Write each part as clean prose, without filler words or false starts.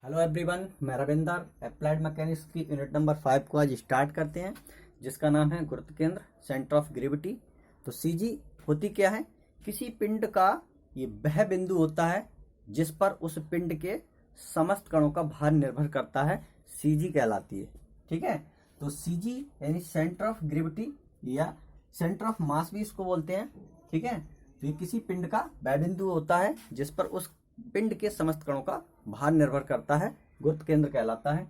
Hello everyone, मैं Ravinder. Applied mechanics की unit number 5 को आज स्टार्ट करते हैं, जिसका नाम है गुरुत्व केंद्र, सेंटर ऑफ ग्रेविटी। तो सीजी होती क्या है? किसी पिंड का ये वह बिंदु होता है जिस पर उस पिंड के समस्त कणों का भार निर्भर करता है, सीजी कहलाती है। ठीक है, तो सीजी यानी सेंटर ऑफ ग्रेविटी या सेंटर ऑफ मास भी इसको बोलते हैं। ठीक है, तो ये किसी पिंड का वह बिंदु होता है जिस पर उस पिंड के समस्त कणों का भार निर्भर करता है, गुरुत्व केंद्र कहलाता है।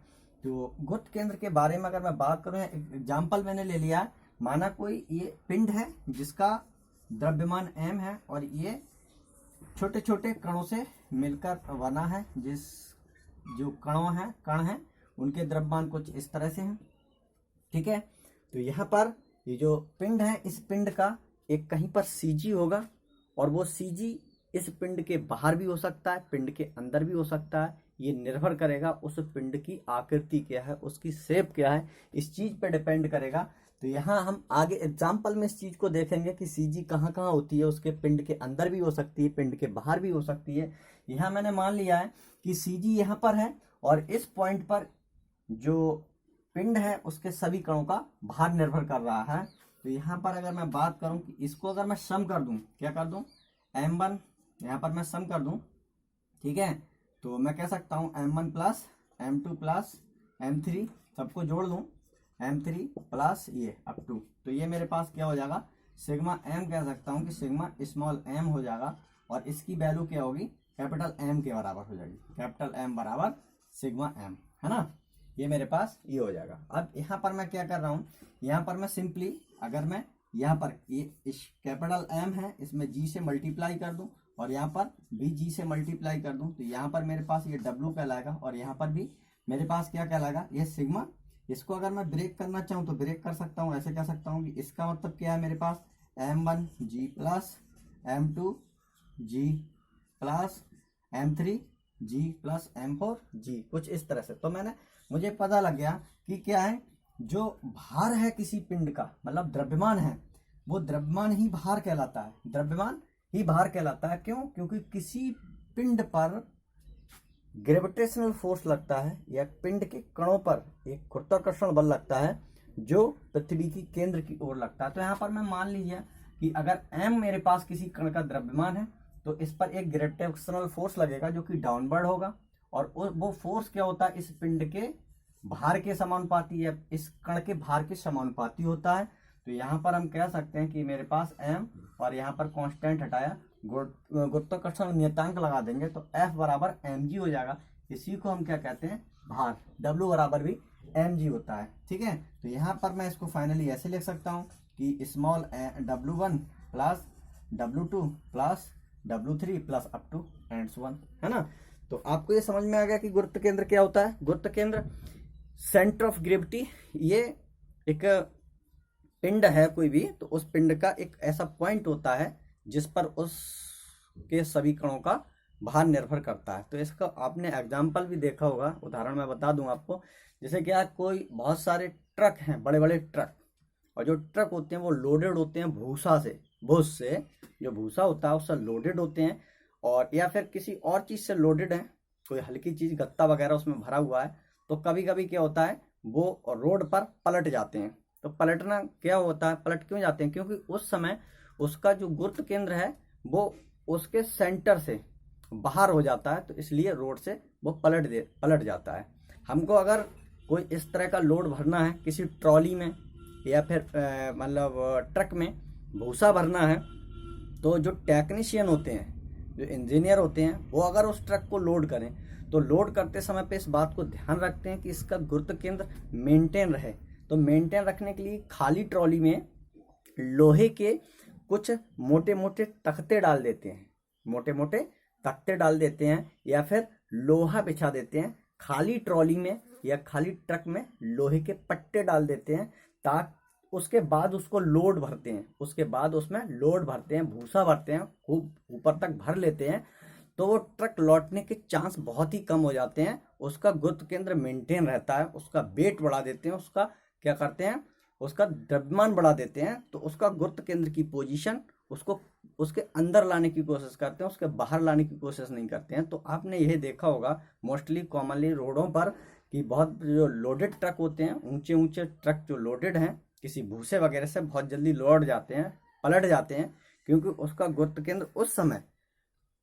तो गुरुत्व केंद्र के बारे में अगर मैं बात करूं, एक एग्जाम्पल मैंने ले लिया है। माना कोई ये पिंड है जिसका द्रव्यमान m है और ये छोटे छोटे कणों से मिलकर बना है। जिस जो कण हैं उनके द्रव्यमान कुछ इस तरह से हैं। ठीक है, तो यहाँ पर ये जो पिंड है, इस पिंड का एक कहीं पर सीजी होगा और वो सीजी इस पिंड के बाहर भी हो सकता है, पिंड के अंदर भी हो सकता है। ये निर्भर करेगा उस पिंड की आकृति क्या है, उसकी शेप क्या है, इस चीज पे डिपेंड करेगा। तो यहाँ हम आगे एग्जाम्पल में इस चीज को देखेंगे कि सीजी कहाँ कहाँ होती है। उसके पिंड के अंदर भी हो सकती है, पिंड के बाहर भी हो सकती है। यहाँ मैंने मान लिया है कि सीजी यहाँ पर है और इस पॉइंट पर जो पिंड है उसके सभी कणों का भार निर्भर कर रहा है। तो यहाँ पर अगर मैं बात करूं कि इसको अगर मैं सम कर दूं, क्या कर दूं, m1 यहाँ पर मैं सम कर दूं। ठीक है, तो मैं कह सकता हूं m1 plus m2 plus m3 सबको जोड़ दूं, m3 प्लस ये अप टू, तो ये मेरे पास क्या हो जाएगा, सिग्मा m कह सकता हूं कि सिग्मा स्मॉल m हो जाएगा और इसकी वैल्यू क्या होगी, कैपिटल m के बराबर हो जाएगी। कैपिटल M बराबर सिग्मा m, है ना। ये मेरे पास ये हो जाएगा। अब यहाँ पर मैं क्या कर रहा हूँ, यहाँ पर मैं सिंपली अगर मैं यहाँ पर ये इस कैपिटल M है इसमें G से मल्टीप्लाई कर दूं और यहाँ पर भी G से मल्टीप्लाई कर दूं, तो यहाँ पर मेरे पास ये W कहलाएगा और यहाँ पर भी मेरे पास क्या कहलाएगा, ये सिग्मा। इसको अगर मैं ब्रेक करना चाहूँ तो ब्रेक कर सकता हूँ, ऐसे कह सकता हूँ कि इसका मतलब क्या है, मेरे पास M1 G plus M2 G plus M3 G plus M4 G, कुछ इस तरह से। तो मुझे पता लग गया कि क्या है, जो भार है किसी पिंड का, मतलब द्रव्यमान है, वो द्रव्यमान ही भार कहलाता है। द्रव्यमान ही भार कहलाता है। क्यों? क्योंकि किसी पिंड पर ग्रेविटेशनल फोर्स लगता है या पिंड के कणों पर एक गुरुत्वाकर्षण बल लगता है जो पृथ्वी की केंद्र की ओर लगता है। तो यहाँ पर मैं मान लीजिए कि अगर m मेरे पास किसी कण का द्रव्यमान है तो इस पर एक ग्रेविटेशनल फोर्स लगेगा जो कि डाउनवर्ड होगा और वो फोर्स क्या होता है, इस पिंड के भार के समानुपाती या इस कण के भार के समानुपाती होता है। तो यहाँ पर हम कह सकते हैं कि मेरे पास m और यहाँ पर कांस्टेंट हटाया, गुरुत्वाकर्षण नियतांक लगा देंगे तो F बराबर mg हो जाएगा। इसी को हम क्या कहते हैं, भार। W बराबर भी mg होता है। ठीक है, तो यहाँ पर मैं इसको फाइनली ऐसे लिख सकता हूँ कि small W1 plus W2 plus W3 plus up to and so on, है ना। तो आपको ये समझ में आ गया कि गुरुत्व केंद्र क्या होता है। गुरुत्व केंद्र, सेंटर ऑफ ग्रेविटी, ये एक पिंड है कोई भी, तो उस पिंड का एक ऐसा पॉइंट होता है जिस पर उसके सभी कणों का भार निर्भर करता है। तो इसका आपने एग्जाम्पल भी देखा होगा, उदाहरण मैं बता दूं आपको। जैसे क्या, कोई बहुत सारे ट्रक हैं, बड़े बड़े ट्रक, और जो ट्रक होते हैं वो लोडेड होते हैं भूसा से, भूस से, जो भूसा होता है उससे लोडेड होते हैं, और या फिर किसी और चीज से लोडेड है, कोई हल्की चीज गत्ता वगैरह उसमें भरा हुआ है। तो कभी कभी क्या होता है, वो रोड पर पलट जाते हैं। तो पलटना क्या होता है, पलट क्यों जाते हैं, क्योंकि उस समय उसका जो गुरुत्व केंद्र है वो उसके सेंटर से बाहर हो जाता है, तो इसलिए रोड से वो पलट जाता है। हमको अगर कोई इस तरह का लोड भरना है किसी ट्रॉली में या फिर मतलब ट्रक में भूसा भरना है, तो जो टेक्नीशियन होते हैं, जो इंजीनियर होते हैं, वो अगर उस ट्रक को लोड करें तो लोड करते समय पे इस बात को ध्यान रखते हैं कि इसका गुरुत्व केंद्र मेंटेन रहे। तो मेंटेन रखने के लिए खाली ट्रॉली में लोहे के कुछ मोटे मोटे तख्ते डाल देते हैं, मोटे मोटे तख्ते डाल देते हैं या फिर लोहा बिछा देते हैं खाली ट्रॉली में या खाली ट्रक में, लोहे के पट्टे डाल देते हैं, ताकि उसके बाद उसको लोड भरते हैं, उसके बाद उसमें लोड भरते हैं, भूसा भरते हैं, खूब ऊपर तक भर लेते हैं, तो वो ट्रक लौटने के चांस बहुत ही कम हो जाते हैं। उसका गुरुत्व केंद्र मेंटेन रहता है, उसका वेट बढ़ा देते हैं, उसका क्या करते हैं, उसका द्रव्यमान बढ़ा देते हैं, तो उसका गुरुत्व केंद्र की पोजीशन उसको उसके अंदर लाने की कोशिश करते हैं, उसके बाहर लाने की कोशिश नहीं करते हैं। तो आपने यह देखा होगा मोस्टली कॉमनली रोडों पर कि बहुत जो लोडेड ट्रक होते हैं, ऊंचे ऊंचे ट्रक जो लोडेड हैं किसी भूसे वगैरह से, बहुत जल्दी लौट जाते हैं, पलट जाते हैं, क्योंकि उसका गुरुत्व केंद्र उस समय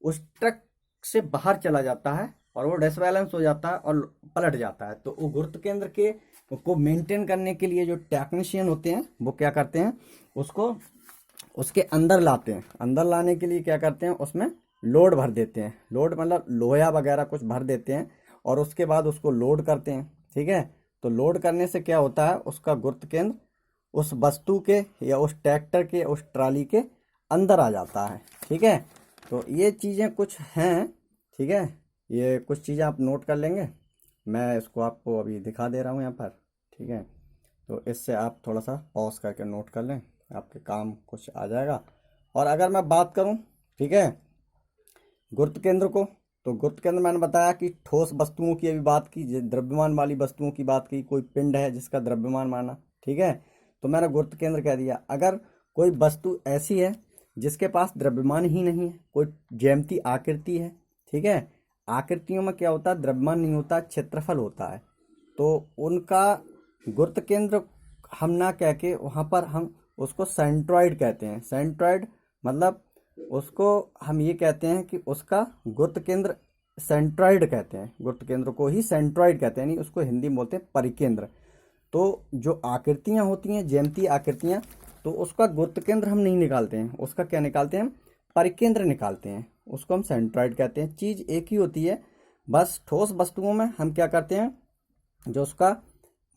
उस ट्रक से बाहर चला जाता है और वो डिसबैलेंस हो जाता है और पलट जाता है। तो वो गुरुत्व केंद्र के को मेंटेन करने के लिए जो टेक्नीशियन होते हैं वो क्या करते हैं, उसको उसके अंदर लाते हैं। अंदर लाने के लिए क्या करते हैं, उसमें लोड भर देते हैं। लोड मतलब लोहा वगैरह कुछ भर देते हैं और उसके बाद उसको लोड करते हैं। ठीक है, तो लोड करने से क्या होता है, उसका गुरुत्व केंद्र उस वस्तु के या उस ट्रैक्टर के उस ट्राली के अंदर आ जाता है। ठीक है, तो ये चीज़ें कुछ हैं। ठीक है, ये कुछ चीज़ें आप नोट कर लेंगे, मैं इसको आपको अभी दिखा दे रहा हूँ यहाँ पर। ठीक है, तो इससे आप थोड़ा सा पॉज करके नोट कर लें, आपके काम कुछ आ जाएगा। और अगर मैं बात करूँ, ठीक है, गुरुत्व केंद्र को, तो गुरुत्व केंद्र मैंने बताया कि ठोस वस्तुओं की अभी बात की, द्रव्यमान वाली वस्तुओं की बात की, कोई पिंड है जिसका द्रव्यमान माना। ठीक है, तो मैंने गुरुत्व केंद्र कह दिया। अगर कोई वस्तु ऐसी है जिसके पास द्रव्यमान ही नहीं है, कोई ज्यामितीय आकृति है, ठीक है, आकृतियों में क्या होता है, द्रव्यमान नहीं होता, क्षेत्रफल होता है, तो उनका गुरुत्व केंद्र हम ना कह के वहाँ पर हम उसको सेंट्रॉइड कहते हैं। सेंट्रॉइड मतलब उसको हम ये कहते हैं कि उसका गुरुत्व केंद्र सेंट्रॉइड कहते हैं, गुरुत्व केंद्र को ही सेंट्रॉइड कहते हैं, नहीं उसको हिंदी में बोलते हैं परिकेंद्र। तो जो आकृतियाँ होती हैं, ज्यामितीय आकृतियाँ, तो उसका गुरुत्व केंद्र हम नहीं निकालते हैं, उसका क्या निकालते हैं, परिकेंद्र निकालते हैं, उसको हम सेंट्रॉइड कहते हैं। चीज़ एक ही होती है, बस ठोस वस्तुओं में हम क्या करते हैं, जो उसका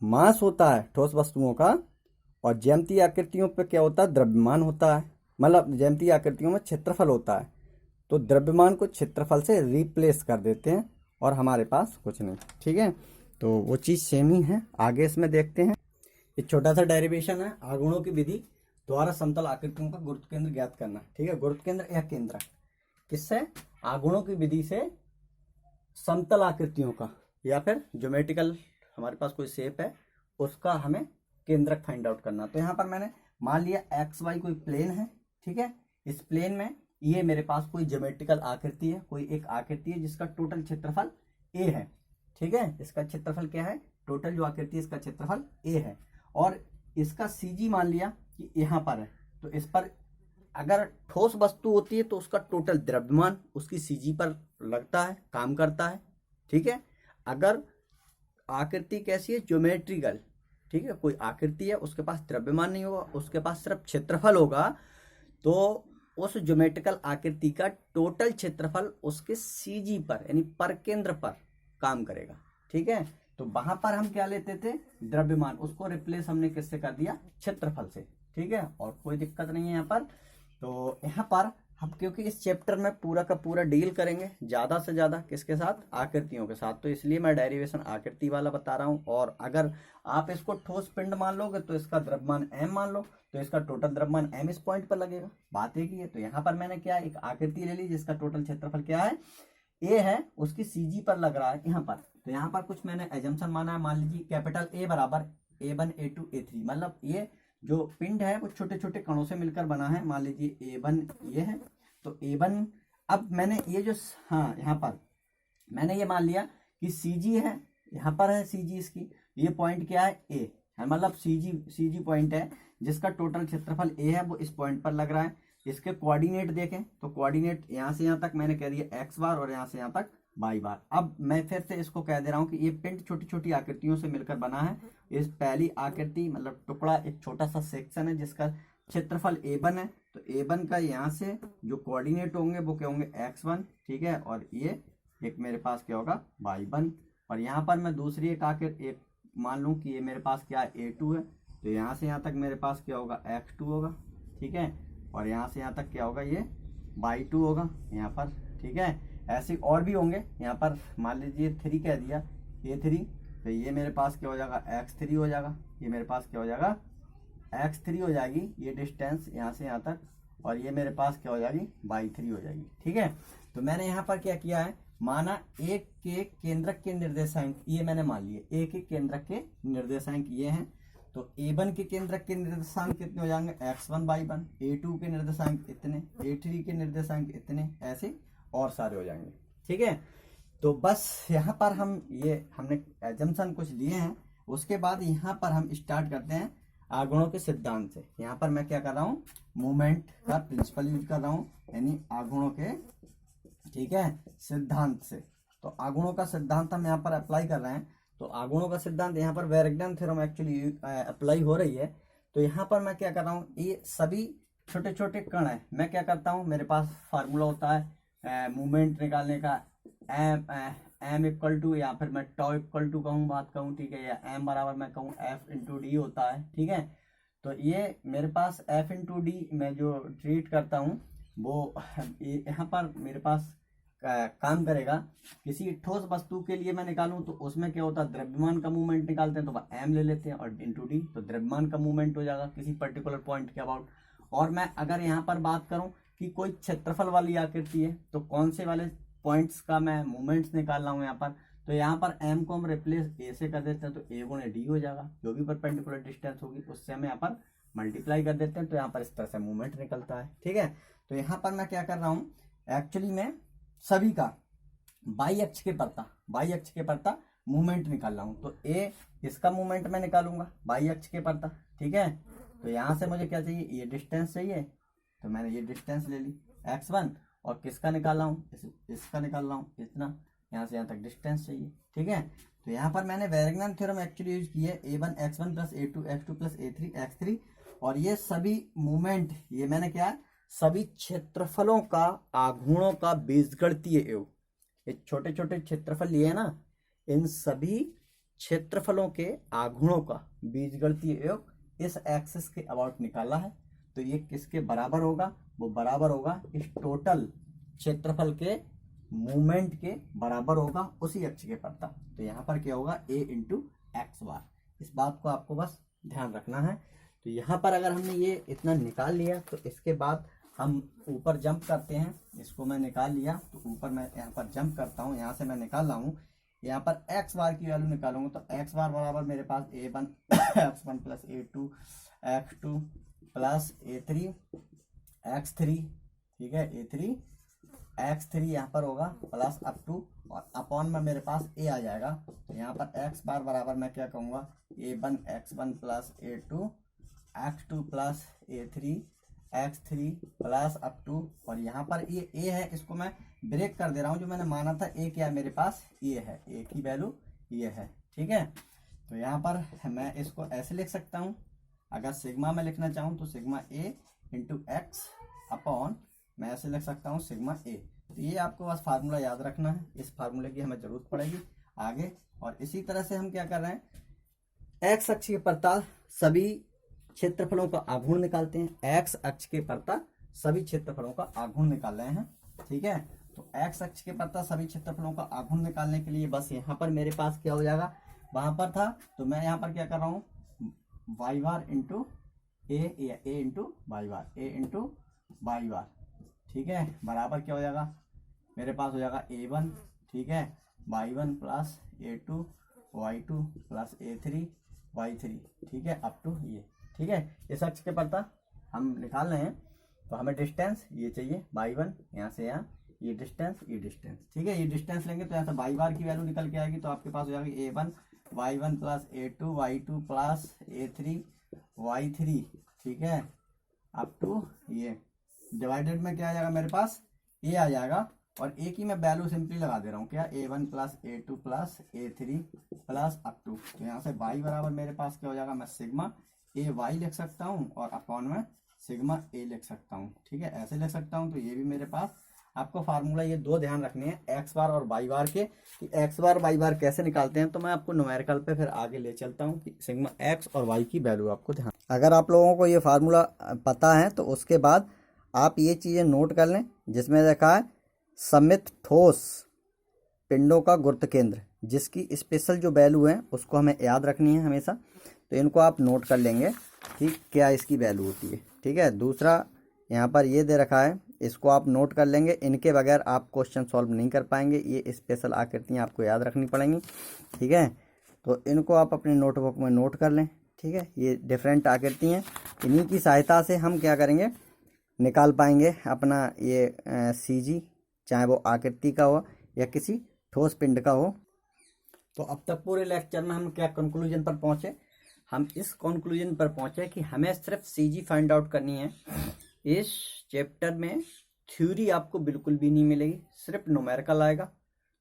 मास होता है ठोस वस्तुओं का, और ज्यामितीय आकृतियों पे क्या होता है, द्रव्यमान होता है, मतलब ज्यामितीय आकृतियों में क्षेत्रफल होता है। तो द्रव्यमान को क्षेत्रफल से रिप्लेस कर देते हैं और हमारे पास कुछ नहीं। ठीक है, तो वो चीज़ सेम ही है। आगे इसमें देखते हैं, एक छोटा सा डेरिवेशन है, आगुणों की विधि द्वारा समतल आकृतियों का गुरुत्व केंद्र ज्ञात करना। ठीक है, गुरुत्व केंद्र या केंद्र किससे, आगुणों की विधि से समतल आकृतियों का, या फिर ज्योमेट्रिकल हमारे पास कोई शेप है उसका हमें केंद्रक फाइंड आउट करना। तो यहाँ पर मैंने मान लिया एक्स वाई कोई प्लेन है। ठीक है, इस प्लेन में ये मेरे पास कोई ज्योमेट्रिकल आकृति है, कोई एक आकृति है जिसका टोटल क्षेत्रफल ए है। ठीक है, इसका क्षेत्रफल क्या है, टोटल जो आकृति है इसका क्षेत्रफल ए है, और इसका सीजी मान लिया कि यहाँ पर है। तो इस पर अगर ठोस वस्तु होती है तो उसका टोटल द्रव्यमान उसकी सीजी पर लगता है, काम करता है। ठीक है, अगर आकृति कैसी है, ज्योमेट्रिकल, ठीक है, कोई आकृति है उसके पास द्रव्यमान नहीं होगा, उसके पास सिर्फ क्षेत्रफल होगा, तो उस ज्योमेट्रिकल आकृति का टोटल क्षेत्रफल उसके सीजी पर यानी पर केंद्र पर काम करेगा। ठीक है, तो वहां पर हम क्या लेते थे, द्रव्यमान, उसको रिप्लेस हमने किससे कर दिया, क्षेत्रफल से। ठीक है, और कोई दिक्कत नहीं है यहाँ पर। तो यहाँ पर हम क्योंकि इस चैप्टर में पूरा का पूरा डील करेंगे ज्यादा से ज्यादा किसके साथ, आकृतियों के साथ, तो इसलिए मैं डेरिवेशन आकृति वाला बता रहा हूँ। और अगर आप इसको ठोस पिंड मान लोगे तो इसका द्रव्यमान m मान लो, तो इसका टोटल द्रव्यमान m इस पॉइंट पर लगेगा, बात एक ही है। तो यहाँ पर मैंने क्या एक आकृति ले ली जिसका टोटल क्षेत्रफल क्या है, a है, उसकी सीजी पर लग रहा है यहाँ पर। तो यहाँ पर कुछ मैंने एजम्पशन माना है, मान लीजिए कैपिटल A बराबर A1 A2 A3, मतलब ये जो पिंड है वो छोटे छोटे कणों से मिलकर बना है। मान लीजिए A1 ये है, तो A1, अब मैंने ये जो, हाँ यहाँ पर मैंने ये मान लिया कि CG है, यहाँ पर है CG, इसकी ये पॉइंट क्या है A है, मतलब CG पॉइंट है जिसका टोटल क्षेत्रफल A है, वो इस पॉइंट पर लग रहा है। इसके कोऑर्डिनेट देखें तो कोऑर्डिनेट यहाँ से यहाँ तक मैंने कह दिया x बार और यहाँ से यहाँ तक y बार। अब मैं फिर से इसको कह दे रहा हूँ कि ये पिंड छोटी छोटी आकृतियों से मिलकर बना है। इस पहली आकृति मतलब टुकड़ा एक छोटा सा सेक्शन है जिसका क्षेत्रफल A1 है, तो A1 का यहाँ से जो कोऑर्डिनेट होंगे वो क्या होंगे, x1। ठीक है, और ये एक मेरे पास क्या होगा, y1। और यहाँ पर मैं दूसरी एक आकृति एक मान लूँ कि ये मेरे पास क्या है, A2 है, तो यहाँ से यहाँ तक मेरे पास क्या होगा, x2 होगा। ठीक है, और यहाँ से यहाँ तक क्या होगा, ये y2 होगा यहाँ पर। ठीक है, ऐसे और भी होंगे, यहाँ पर मान लीजिए 3 कह दिया, A3, तो ये मेरे पास क्या हो जाएगा, x3 हो जाएगा, ये मेरे पास क्या हो जाएगा, x3 हो जाएगी ये डिस्टेंस यहाँ से यहाँ तक, और ये मेरे पास क्या हो जाएगी, y3 हो जाएगी। ठीक है, तो मैंने यहाँ पर क्या किया है, माना एक के केंद्रक के निर्देशांक ये मैंने मान लिए, एक के केंद्रक के निर्देशांक ये हैं, तो A1 के केंद्रक के निर्देशांक कितने हो जाएंगे, x1 y1, A2 के निर्देशांक इतने, A3 के निर्देशांक इतने, ऐसे और सारे हो जाएंगे। ठीक है, तो बस यहाँ पर हमने एजम्पशन कुछ लिए हैं। उसके बाद यहाँ पर हम स्टार्ट करते हैं आगुणों के सिद्धांत से। यहाँ पर मैं क्या कर रहा हूँ, मूवमेंट का प्रिंसिपल यूज कर रहा हूँ, यानी आगुणों के, ठीक है, सिद्धांत से। तो आगुणों का सिद्धांत हम यहाँ पर अप्लाई कर रहे हैं। तो आगुणों का सिद्धांत यहाँ पर वेरेगन थ्योरम एक्चुअली अप्लाई हो रही है। तो यहाँ पर मैं क्या कर रहा हूँ, ये सभी छोटे छोटे कण है। मैं क्या करता हूँ, मेरे पास फार्मूला होता है मूवमेंट निकालने का, एम इक्वल टू, या फिर मैं टॉ इक्वल टू कहूँ, बात कहूँ, ठीक है, या एम बराबर मैं कहूँ एफ इंटू डी होता है। ठीक है, तो ये मेरे पास एफ इंटू डी मैं जो ट्रीट करता हूँ वो यहाँ पर मेरे पास काम करेगा। किसी ठोस वस्तु के लिए मैं निकालूं तो उसमें क्या होता है, द्रव्यमान का मूवमेंट निकालते हैं तो वह एम ले लेते हैं, और इंटू डी तो द्रव्यमान का मूवमेंट हो जाएगा किसी पर्टिकुलर पॉइंट के अबाउट। और मैं अगर यहाँ पर बात करूं कि कोई क्षेत्रफल वाली आकृति है तो कौन से वाले पॉइंट्स का मैं मूवमेंट्स निकाल रहा हूँ यहाँ पर, तो यहाँ पर एम को हम रिप्लेस ए से कर देते हैं तो ए गुणे डी हो जाएगा। जो भी परपेंडिकुलर डिस्टेंस होगी उससे हम यहाँ पर मल्टीप्लाई कर देते हैं, तो यहाँ पर इस तरह से मूवमेंट निकलता है। ठीक है, तो यहाँ पर मैं क्या कर रहा हूँ, एक्चुअली में सभी का बाई अक्ष के परता मूवमेंट निकाल रहा हूँ। तो ए इसका मूवमेंट मैं निकालूंगा बाई अक्ष के परता। ठीक है, तो यहाँ से मुझे क्या चाहिए, ये डिस्टेंस चाहिए, तो मैंने ये डिस्टेंस ले ली x1, और किसका निकाल रहा हूँ, इसका निकाल रहा हूँ, इतना, यहाँ से यहाँ तक डिस्टेंस चाहिए। ठीक है, तो यहाँ पर मैंने वेरेगन थ्योरम एक्चुअली यूज की है, a1 x1 plus a2 x2 plus a3 x3, और ये सभी मूवमेंट, ये मैंने क्या, सभी क्षेत्रफलों का आघूर्णों का बीजगणितीय योग, ये छोटे छोटे क्षेत्रफल लिए ना, इन सभी क्षेत्रफलों के आघूर्णों का बीजगणितीय योग इस एक्सिस के अबाउट निकाला है। तो ये किसके बराबर होगा, वो बराबर होगा इस टोटल क्षेत्रफल के मूवमेंट के बराबर होगा उसी अक्ष के परता। तो यहाँ पर क्या होगा, a इंटू एक्स बार। इस बात को आपको बस ध्यान रखना है। तो यहाँ पर अगर हमने ये इतना निकाल लिया तो इसके बाद हम ऊपर जंप करते हैं। इसको मैं निकाल लिया तो ऊपर मैं यहाँ पर जंप करता हूँ, यहाँ से मैं निकाल रहा हूँ, यहाँ पर एक्स बार की वैल्यू निकालूंगा तो एक्स बार बराबर मेरे पास a1 x1 plus a2 x2 plus a3 x3, ठीक है, a3 x3 यहाँ पर होगा प्लस अप टू, और अपॉन में मेरे पास a आ जाएगा। तो यहाँ पर x बार बराबर मैं क्या कहूँगा, a1 x1 plus a2 x2 plus a3 x3 plus up to, और यहाँ पर ये a है, इसको मैं ब्रेक कर दे रहा हूँ, जो मैंने माना था a क्या है मेरे पास, ये है, a की वैल्यू ये है। ठीक है, तो यहाँ पर मैं इसको ऐसे लिख सकता हूँ, अगर सिग्मा में लिखना चाहूँ तो sigma a into x upon, मैं ऐसे लिख सकता हूँ सिग्मा a। तो ये आपको बस फार्मूला याद रखना है, इस फार्मूले की हमें जरूरत पड़ेगी आगे। और इसी तरह से हम क्या कर रहे हैं, एक्स अक्ष के परता सभी क्षेत्रफलों का आघूर्ण निकालते हैं, एक्स अक्ष के परता सभी क्षेत्रफलों का आघूर्ण निकाल रहे हैं। ठीक है, तो एक्स अक्ष के परता सभी क्षेत्रफलों का आघूर्ण निकालने के लिए बस यहाँ पर मेरे पास क्या हो जाएगा, वहां पर था तो मैं यहाँ पर क्या कर रहा हूँ, वाई बार इंटू ए इंटू वाई बार, ए इंटू वाई बार। ठीक है, बराबर क्या हो जाएगा, मेरे पास हो जाएगा a1, ठीक है, y1 plus a2 y2 plus a3 y3, ठीक है, अप टू ये। ठीक है, इस अक्ष के परता हम निकाल रहे हैं, तो हमें डिस्टेंस ये चाहिए y1, यहाँ से यहाँ ये डिस्टेंस, ठीक है, ये डिस्टेंस लेंगे तो यहाँ से y बार की वैल्यू निकल के आएगी, तो आपके पास हो जाएगी a1 y1 plus a2 y2 plus a3 y3, ठीक है, अप टू ये, डिवाइडेड में क्या आ जाएगा मेरे पास, a आ जाएगा, और a की मैं वैल्यू सिंपली लगा दे रहा हूँ, क्या, a1 plus a2 plus a3 plus up to, तो यहाँ से y बराबर मेरे पास क्या हो जाएगा, मैं सिग्मा a y लिख सकता हूँ और अपॉन में सिग्मा a लिख सकता हूँ। ठीक है, ऐसे लिख सकता हूँ। तो ये भी मेरे पास आपको फार्मूला ये दो ध्यान रखने हैं, एक्स बार और वाई बार के, कि एक्स बार वाई बार कैसे निकालते हैं। तो मैं आपको न्यूमेरिकल पे फिर आगे ले चलता हूँ कि सिग्मा एक्स और वाई की वैल्यू आपको ध्यान, अगर आप लोगों को ये फार्मूला पता है तो उसके बाद आप ये चीज़ें नोट कर लें, जिसमें देखा है सममित ठोस पिंडों का गुरुत्व केंद्र, जिसकी स्पेशल जो वैल्यू है उसको हमें याद रखनी है हमेशा। तो इनको आप नोट कर लेंगे कि क्या इसकी वैल्यू होती है। ठीक है, दूसरा यहाँ पर ये दे रखा है, इसको आप नोट कर लेंगे, इनके बगैर आप क्वेश्चन सॉल्व नहीं कर पाएंगे, ये स्पेशल आकृतियाँ आपको याद रखनी पड़ेंगी। ठीक है, तो इनको आप अपने नोटबुक में नोट कर लें। ठीक है, ये डिफरेंट आकृति हैं, इन्हीं की सहायता से हम क्या करेंगे, निकाल पाएंगे अपना ये CG, चाहे वो आकृति का हो या किसी ठोस पिंड का हो। तो अब तक पूरे लेक्चर में हम क्या कंक्लूजन पर पहुंचे, हम इस कंक्लूजन पर पहुंचे कि हमें सिर्फ CG फाइंड आउट करनी है। इस चैप्टर में थ्योरी आपको बिल्कुल भी नहीं मिलेगी, सिर्फ न्यूमेरिकल आएगा।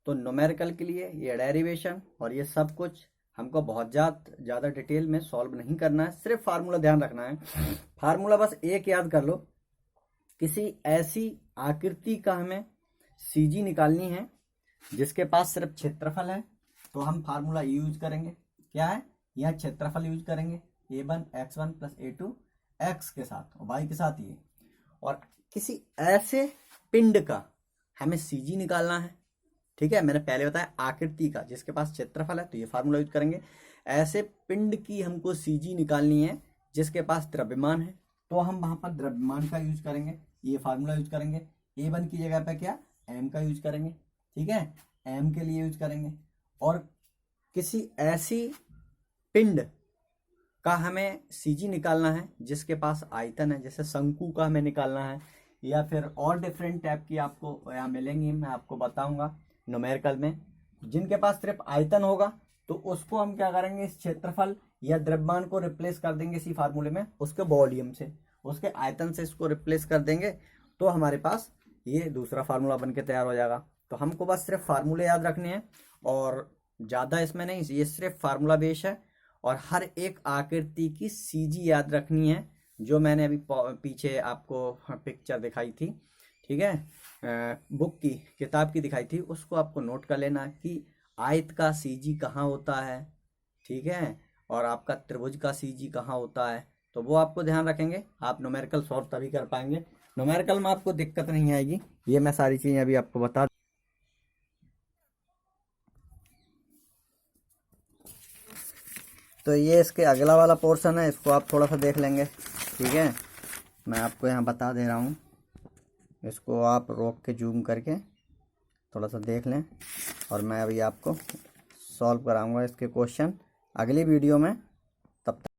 तो न्यूमेरिकल के लिए ये डेरिवेशन और ये सब कुछ हमको बहुत ज़्यादा डिटेल में सॉल्व नहीं करना है, सिर्फ फार्मूला ध्यान रखना है। फार्मूला बस एक याद कर लो, किसी ऐसी आकृति का हमें CG निकालनी है जिसके पास सिर्फ क्षेत्रफल है, तो हम फार्मूला यूज करेंगे, क्या है, यह क्षेत्रफल यूज करेंगे, A1 x1 plus A2 x के साथ और y के साथ ये। और किसी ऐसे पिंड का हमें CG निकालना है, ठीक है, मैंने पहले बताया आकृति का जिसके पास क्षेत्रफल है, तो ये फार्मूला यूज करेंगे। ऐसे पिंड की हमको CG निकालनी है जिसके पास द्रव्यमान है, तो हम वहां पर द्रव्यमान का यूज करेंगे, ये फार्मूला यूज करेंगे। A1 की जगह पे क्या, m का यूज करेंगे, ठीक है, m के लिए यूज करेंगे। और किसी ऐसी पिंड का हमें CG निकालना है जिसके पास आयतन है, जैसे शंकु का हमें निकालना है, या फिर और डिफरेंट टाइप की आपको यहाँ मिलेंगी, मैं आपको बताऊंगा न्यूमेरिकल में। जिनके पास सिर्फ आयतन होगा तो उसको हम क्या करेंगे, इस क्षेत्रफल या द्रव्यमान को रिप्लेस कर देंगे इसी फार्मूले में, उसके वॉल्यूम से, उसके आयतन से इसको रिप्लेस कर देंगे, तो हमारे पास ये दूसरा फार्मूला बन के तैयार हो जाएगा। तो हमको बस सिर्फ फार्मूले याद रखने हैं और ज़्यादा इसमें नहीं, ये सिर्फ फार्मूला बेस है। और हर एक आकृति की CG याद रखनी है, जो मैंने अभी पीछे आपको पिक्चर दिखाई थी, ठीक है, बुक की, किताब की दिखाई थी, उसको आपको नोट कर लेना कि आयत का CG कहाँ होता है, ठीक है, और आपका त्रिभुज का CG कहाँ होता है, तो वो आपको ध्यान रखेंगे, आप न्यूमेरिकल सॉल्व तभी कर पाएंगे। न्यूमेरिकल में आपको दिक्कत नहीं आएगी, ये मैं सारी चीज़ें अभी आपको बता। तो ये इसके अगला वाला पोर्शन है, इसको आप थोड़ा सा देख लेंगे, ठीक है, मैं आपको यहाँ बता दे रहा हूँ, इसको आप रोक के जूम करके थोड़ा सा देख लें, और मैं अभी आपको सॉल्व कराऊंगा इसके क्वेश्चन अगली वीडियो में। तब तक